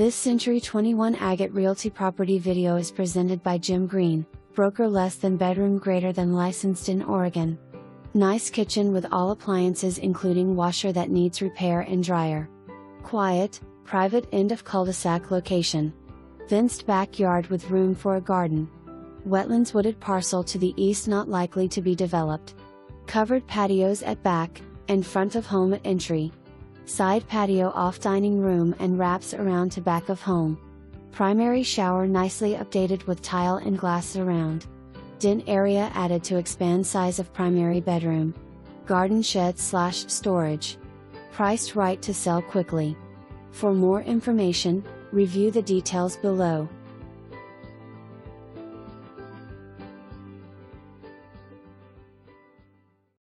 This Century 21 Agate Realty property video is presented by Jim Green, broker less than bedroom greater than licensed in Oregon. Nice kitchen with all appliances including washer that needs repair and dryer. Quiet, private end of cul-de-sac location. Fenced backyard with room for a garden. Wetlands wooded parcel to the east not likely to be developed. Covered patios at back and front of home at entry. Side patio off dining room and wraps around to back of home. Primary shower nicely updated with tile and glass around. Den area added to expand size of primary bedroom. Garden shed/storage. Priced right to sell quickly. For more information, review the details below.